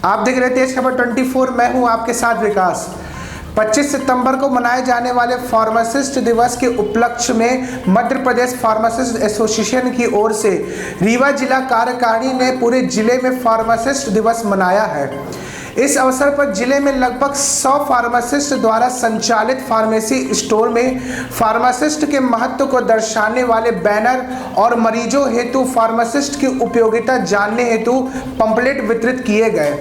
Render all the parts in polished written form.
आप देख रहे तेज खबर 24। मैं हूं आपके साथ विकास। 25 सितंबर को मनाए जाने वाले फार्मासिस्ट दिवस के उपलक्ष्य में मध्य प्रदेश फार्मासिस्ट एसोसिएशन की ओर से रीवा जिला कार्यकारिणी ने पूरे जिले में फार्मासिस्ट दिवस मनाया है। इस अवसर पर जिले में लगभग 100 फार्मासिस्ट द्वारा संचालित फार्मेसी स्टोर में फार्मासिस्ट के महत्व को दर्शाने वाले बैनर और मरीजों हेतु फार्मासिस्ट की उपयोगिता जानने हेतु पंपलेट वितरित किए गए।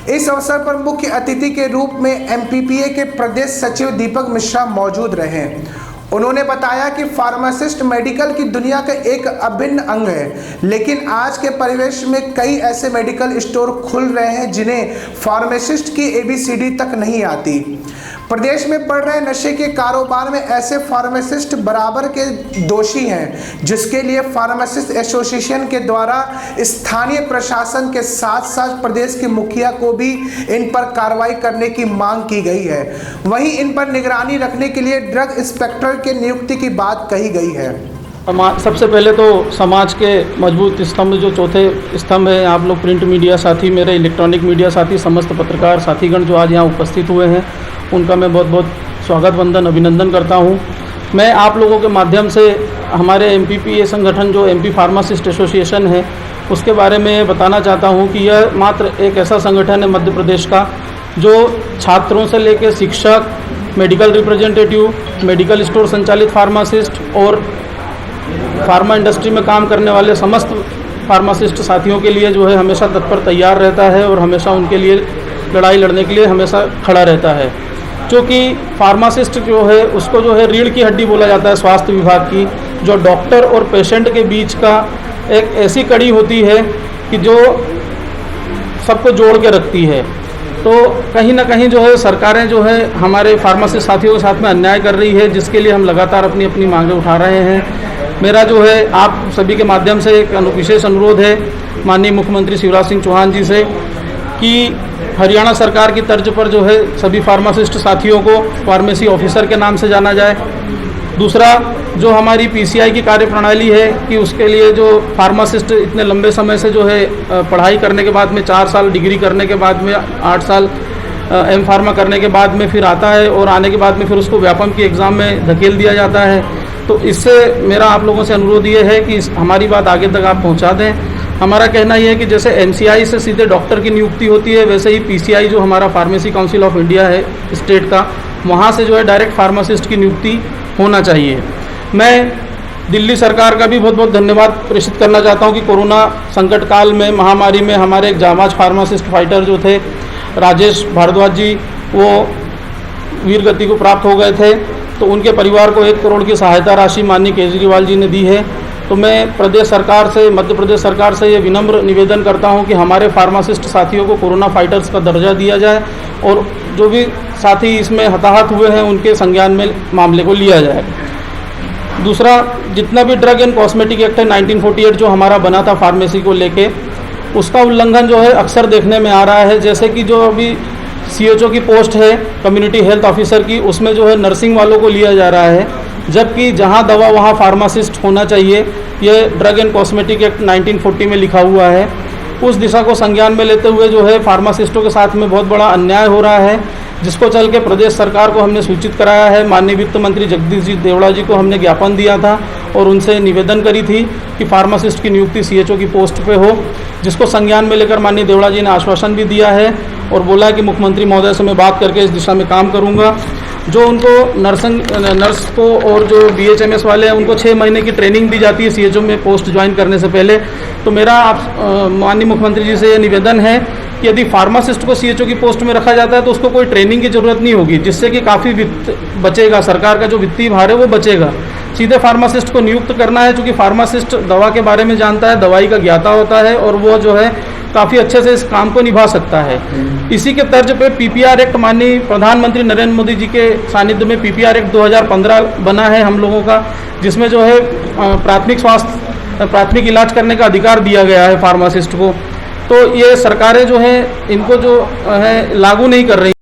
इस अवसर पर मुख्य अतिथि के रूप में एमपीपीए के प्रदेश सचिव दीपक मिश्रा मौजूद रहे। उन्होंने बताया कि फार्मासिस्ट मेडिकल की दुनिया का एक अभिन्न अंग है, लेकिन आज के परिवेश में कई ऐसे मेडिकल स्टोर खुल रहे हैं जिन्हें फार्मासिस्ट की ABCD तक नहीं आती। प्रदेश में बढ़ रहे नशे के कारोबार में ऐसे फार्मासिस्ट बराबर के दोषी हैं, जिसके लिए फार्मासिस्ट एसोसिएशन के द्वारा स्थानीय प्रशासन के साथ साथ प्रदेश के मुखिया को भी इन पर कार्रवाई करने की मांग की गई है। वहीं इन पर निगरानी रखने के लिए ड्रग इंस्पेक्टर के नियुक्ति की बात कही गई है। सबसे पहले तो समाज के मजबूत स्तंभ जो चौथे स्तंभ है, आप लोग प्रिंट मीडिया साथी, मेरे इलेक्ट्रॉनिक मीडिया साथी, समस्त पत्रकार साथीगण जो आज यहाँ उपस्थित हुए हैं, उनका मैं बहुत बहुत स्वागत वंदन अभिनंदन करता हूँ। मैं आप लोगों के माध्यम से हमारे एमपीपीए संगठन जो एमपी फार्मासिस्ट एसोसिएशन है उसके बारे में बताना चाहता हूँ कि यह मात्र एक ऐसा संगठन है मध्य प्रदेश का जो छात्रों से लेकर शिक्षक, मेडिकल रिप्रेजेंटेटिव, मेडिकल स्टोर संचालित फार्मासिस्ट और फार्मा इंडस्ट्री में काम करने वाले समस्त फार्मासिस्ट साथियों के लिए जो है हमेशा तत्पर तैयार रहता है और हमेशा उनके लिए लड़ाई लड़ने के लिए हमेशा खड़ा रहता है। क्योंकि फार्मासिस्ट जो है उसको जो है रीढ़ की हड्डी बोला जाता है स्वास्थ्य विभाग की, जो डॉक्टर और पेशेंट के बीच का एक ऐसी कड़ी होती है कि जो सबको जोड़ के रखती है। तो कहीं ना कहीं जो है सरकारें जो है हमारे फार्मासिस्ट साथियों के साथ में अन्याय कर रही है, जिसके लिए हम लगातार अपनी अपनी मांगें उठा रहे हैं। मेरा जो है आप सभी के माध्यम से एक विशेष अनुरोध है माननीय मुख्यमंत्री शिवराज सिंह चौहान जी से कि हरियाणा सरकार की तर्ज पर जो है सभी फार्मासिस्ट साथियों को फार्मेसी ऑफिसर के नाम से जाना जाए। दूसरा, जो हमारी PCI की कार्यप्रणाली है कि उसके लिए जो फार्मासिस्ट इतने लंबे समय से जो है पढ़ाई करने के बाद में 4 साल डिग्री करने के बाद में 8 साल M फार्मा करने के बाद में फिर आता है और आने के बाद में फिर उसको व्यापम की एग्ज़ाम में धकेल दिया जाता है। तो इससे मेरा आप लोगों से अनुरोध ये है कि हमारी बात आगे तक आप पहुंचा दें। हमारा कहना ये है कि जैसे MCI से सीधे डॉक्टर की नियुक्ति होती है, वैसे ही PCI जो हमारा फार्मेसी काउंसिल ऑफ इंडिया है स्टेट का, वहाँ से जो है डायरेक्ट फार्मासिस्ट की नियुक्ति होना चाहिए। मैं दिल्ली सरकार का भी बहुत बहुत धन्यवाद प्रेषित करना चाहता हूँ कि कोरोना संकट काल में, महामारी में हमारे एक जांबाज फार्मासिस्ट फाइटर जो थे राजेश भारद्वाज जी, वो वीर गति को प्राप्त हो गए थे। तो उनके परिवार को 1 करोड़ की सहायता राशि माननीय केजरीवाल जी ने दी है। तो मैं प्रदेश सरकार से, मध्य प्रदेश सरकार से ये विनम्र निवेदन करता हूं कि हमारे फार्मासिस्ट साथियों को कोरोना फाइटर्स का दर्जा दिया जाए और जो भी साथी इसमें हताहत हुए हैं उनके संज्ञान में मामले को लिया जाए। दूसरा, जितना भी ड्रग एंड कॉस्मेटिक एक्ट है 1948 जो हमारा बना था फार्मेसी को लेके, उसका उल्लंघन जो है अक्सर देखने में आ रहा है। जैसे कि जो अभी CHO की पोस्ट है कम्युनिटी हेल्थ ऑफिसर की, उसमें जो है नर्सिंग वालों को लिया जा रहा है, जबकि जहां दवा वहां फार्मासिस्ट होना चाहिए। ये ड्रग एंड कॉस्मेटिक एक्ट 1940 में लिखा हुआ है। उस दिशा को संज्ञान में लेते हुए जो है फार्मासिस्टों के साथ में बहुत बड़ा अन्याय हो रहा है, जिसको चल के प्रदेश सरकार को हमने सूचित कराया है। माननीय वित्त मंत्री जगदीश जी देवड़ा जी को हमने ज्ञापन दिया था और उनसे निवेदन करी थी कि फार्मासिस्ट की नियुक्ति CHO की पोस्ट पे हो, जिसको संज्ञान में लेकर माननीय देवड़ा जी ने आश्वासन भी दिया है और बोला कि मुख्यमंत्री महोदय से मैं बात करके इस दिशा में काम करूंगा। जो उनको नर्स को और जो BHMS वाले हैं उनको 6 महीने की ट्रेनिंग दी जाती है CHO में पोस्ट ज्वाइन करने से पहले। तो मेरा आप माननीय मुख्यमंत्री जी से ये निवेदन है कि यदि फार्मासिस्ट को CHO की पोस्ट में रखा जाता है तो उसको कोई ट्रेनिंग की ज़रूरत नहीं होगी, जिससे कि काफ़ी वित्त बचेगा, सरकार का जो वित्तीय भार है वो बचेगा। सीधे फार्मासिस्ट को नियुक्त करना है, क्योंकि फार्मासिस्ट दवा के बारे में जानता है, दवाई का ज्ञाता होता है और वो जो है काफ़ी अच्छे से इस काम को निभा सकता है। इसी के तर्ज पे PPR एक्ट माननीय प्रधानमंत्री नरेंद्र मोदी जी के सानिध्य में PPR एक्ट 2015 बना है हम लोगों का, जिसमें जो है प्राथमिक इलाज करने का अधिकार दिया गया है फार्मासिस्ट को। तो ये सरकारें जो हैं इनको जो है लागू नहीं कर रही।